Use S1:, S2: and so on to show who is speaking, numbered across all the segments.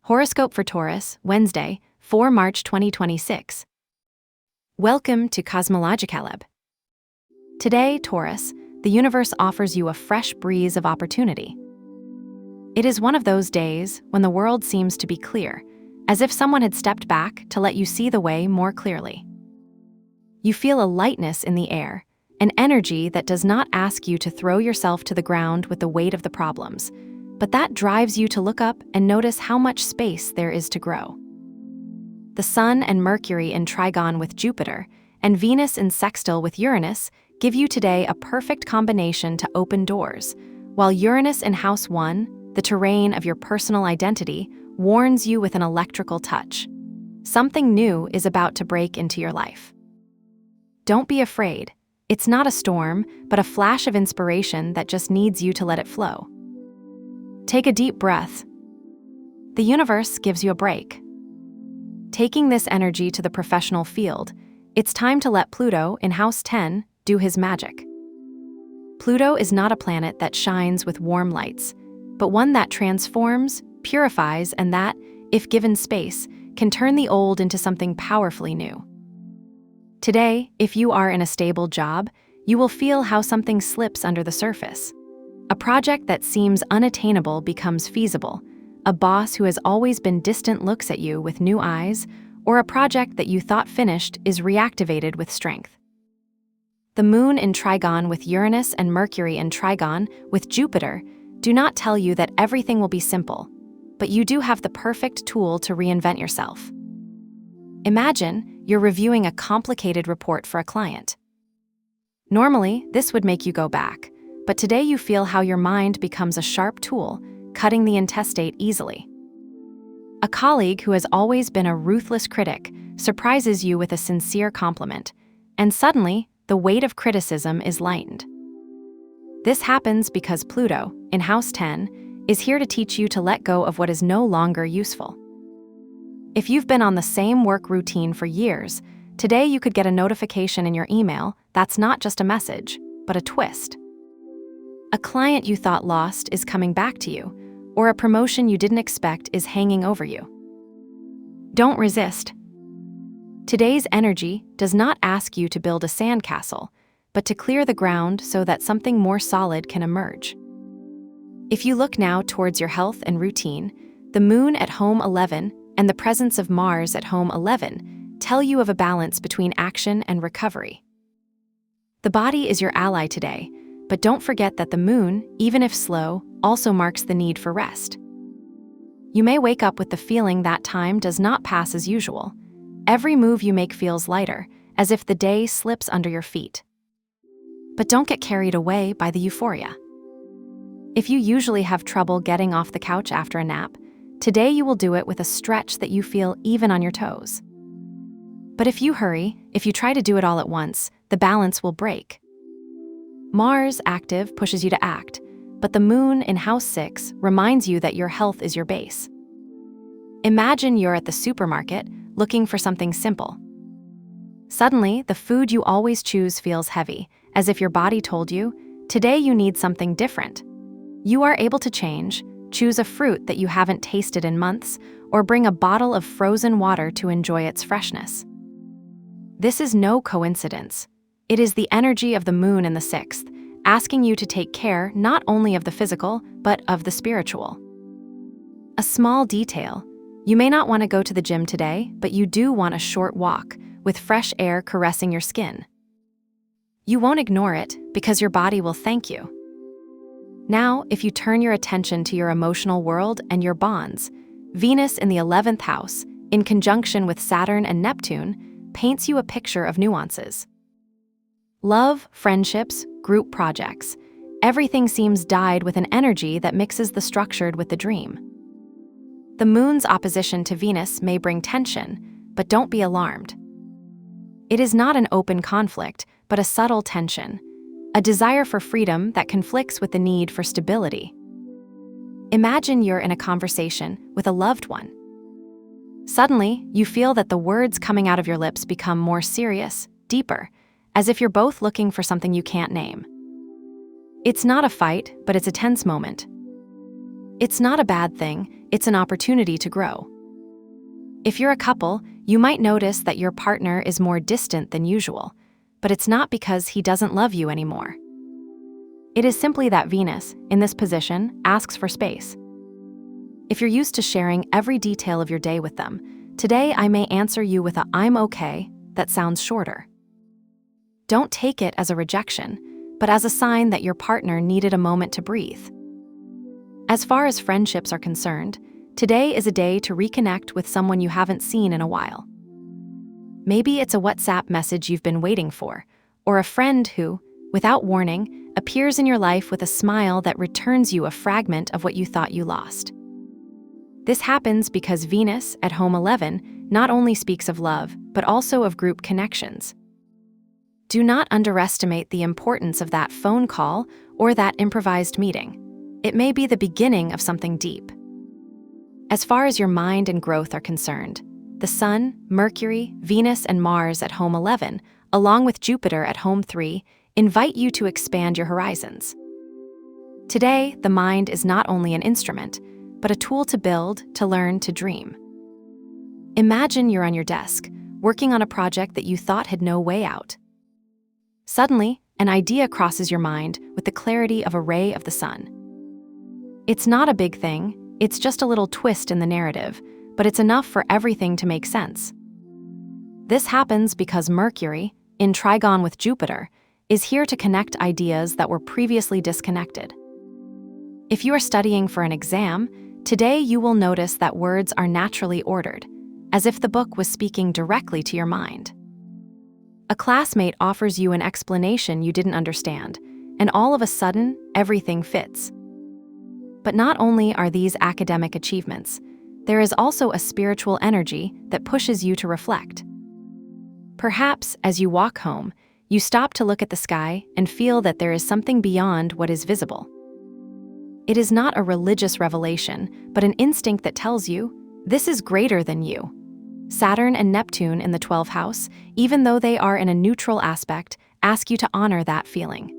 S1: Horoscope for Taurus, Wednesday, 4 March 2026. Welcome to CosmologicaLab. Today, Taurus, the universe offers you a fresh breeze of opportunity. It is one of those days when the world seems to be clear, as if someone had stepped back to let you see the way more clearly. You feel a lightness in the air, an energy that does not ask you to throw yourself to the ground with the weight of the problems, but that drives you to look up and notice how much space there is to grow. The Sun and Mercury in trigon with Jupiter and Venus in sextile with Uranus give you today a perfect combination to open doors, while Uranus in House 1, the terrain of your personal identity, warns you with an electrical touch. Something new is about to break into your life. Don't be afraid. It's not a storm, but a flash of inspiration that just needs you to let it flow. Take a deep breath. The universe gives you a break. Taking this energy to the professional field, it's time to let Pluto in House 10 do his magic. Pluto is not a planet that shines with warm lights, but one that transforms, purifies, and that, if given space, can turn the old into something powerfully new. Today, if you are in a stable job, you will feel how something slips under the surface. A project that seems unattainable becomes feasible. A boss who has always been distant looks at you with new eyes, or a project that you thought finished is reactivated with strength. The Moon in trigon with Uranus and Mercury in trigon with Jupiter do not tell you that everything will be simple, but you do have the perfect tool to reinvent yourself. Imagine you're reviewing a complicated report for a client. Normally, this would make you go back, but today you feel how your mind becomes a sharp tool, cutting the intestate easily. A colleague who has always been a ruthless critic surprises you with a sincere compliment, and suddenly, the weight of criticism is lightened. This happens because Pluto, in House 10, is here to teach you to let go of what is no longer useful. If you've been on the same work routine for years, today you could get a notification in your email that's not just a message, but a twist. A client you thought lost is coming back to you, or a promotion you didn't expect is hanging over you. Don't resist. Today's energy does not ask you to build a sandcastle, but to clear the ground so that something more solid can emerge. If you look now towards your health and routine, the Moon at home 11 and the presence of Mars at home 11 tell you of a balance between action and recovery. The body is your ally today, but don't forget that the Moon, even if slow, also marks the need for rest. You may wake up with the feeling that time does not pass as usual. Every move you make feels lighter, as if the day slips under your feet. But don't get carried away by the euphoria. If you usually have trouble getting off the couch after a nap, today you will do it with a stretch that you feel even on your toes. But if you hurry, if you try to do it all at once, the balance will break. Mars active pushes you to act, but the Moon in House 6 reminds you that your health is your base. Imagine you're at the supermarket looking for something simple. Suddenly, the food you always choose feels heavy, as if your body told you, today you need something different. You are able to change, choose a fruit that you haven't tasted in months, or bring a bottle of frozen water to enjoy its freshness. This is no coincidence. It is the energy of the Moon in the 6th, asking you to take care not only of the physical, but of the spiritual. A small detail. You may not want to go to the gym today, but you do want a short walk, with fresh air caressing your skin. You won't ignore it, because your body will thank you. Now, if you turn your attention to your emotional world and your bonds, Venus in the 11th house, in conjunction with Saturn and Neptune, paints you a picture of nuances. Love, friendships, group projects, everything seems dyed with an energy that mixes the structured with the dream. The Moon's opposition to Venus may bring tension, but don't be alarmed. It is not an open conflict, but a subtle tension, a desire for freedom that conflicts with the need for stability. Imagine you're in a conversation with a loved one. Suddenly, you feel that the words coming out of your lips become more serious, deeper, as if you're both looking for something you can't name. It's not a fight, but it's a tense moment. It's not a bad thing, it's an opportunity to grow. If you're a couple, you might notice that your partner is more distant than usual, but it's not because he doesn't love you anymore. It is simply that Venus, in this position, asks for space. If you're used to sharing every detail of your day with them, today I may answer you with a "I'm okay" that sounds shorter. Don't take it as a rejection, but as a sign that your partner needed a moment to breathe. As far as friendships are concerned, today is a day to reconnect with someone you haven't seen in a while. Maybe it's a WhatsApp message you've been waiting for, or a friend who, without warning, appears in your life with a smile that returns you a fragment of what you thought you lost. This happens because Venus, at home 11, not only speaks of love, but also of group connections. Do not underestimate the importance of that phone call or that improvised meeting. It may be the beginning of something deep. As far as your mind and growth are concerned, the Sun, Mercury, Venus, and Mars at home 11, along with Jupiter at home 3, invite you to expand your horizons. Today, the mind is not only an instrument, but a tool to build, to learn, to dream. Imagine you're on your desk, working on a project that you thought had no way out. Suddenly, an idea crosses your mind with the clarity of a ray of the sun. It's not a big thing, it's just a little twist in the narrative, but it's enough for everything to make sense. This happens because Mercury, in trigon with Jupiter, is here to connect ideas that were previously disconnected. If you are studying for an exam, today you will notice that words are naturally ordered, as if the book was speaking directly to your mind. A classmate offers you an explanation you didn't understand, and all of a sudden, everything fits. But not only are these academic achievements, there is also a spiritual energy that pushes you to reflect. Perhaps, as you walk home, you stop to look at the sky and feel that there is something beyond what is visible. It is not a religious revelation, but an instinct that tells you, this is greater than you. Saturn and Neptune in the 12th house, even though they are in a neutral aspect, ask you to honor that feeling.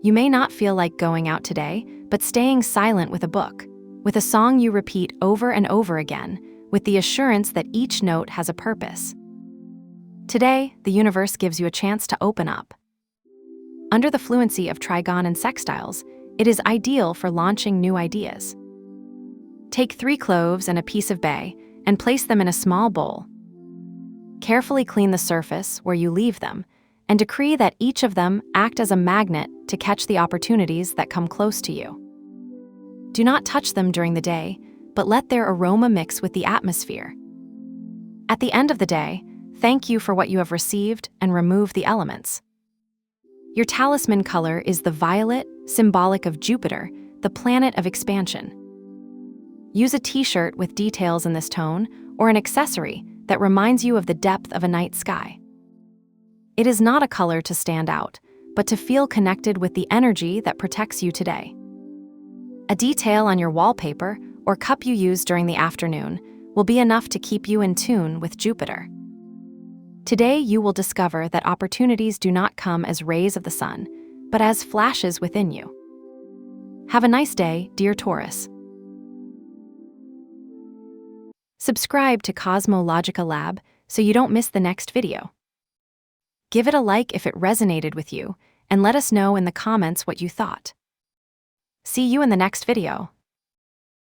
S1: You may not feel like going out today, but staying silent with a book, with a song you repeat over and over again, with the assurance that each note has a purpose. Today, the universe gives you a chance to open up. Under the fluency of trigon and sextiles, it is ideal for launching new ideas. Take 3 cloves and a piece of bay and place them in a small bowl. Carefully clean the surface where you leave them and decree that each of them act as a magnet to catch the opportunities that come close to you. Do not touch them during the day, but let their aroma mix with the atmosphere. At the end of the day, thank you for what you have received and remove the elements. Your talisman color is the violet, symbolic of Jupiter, the planet of expansion. Use a t-shirt with details in this tone or an accessory that reminds you of the depth of a night sky. It is not a color to stand out, but to feel connected with the energy that protects you today. A detail on your wallpaper or cup you use during the afternoon will be enough to keep you in tune with Jupiter. Today, you will discover that opportunities do not come as rays of the sun, but as flashes within you. Have a nice day, dear Taurus. Subscribe to CosmologicaLab so you don't miss the next video. Give it a like if it resonated with you, and let us know in the comments what you thought. See you in the next video.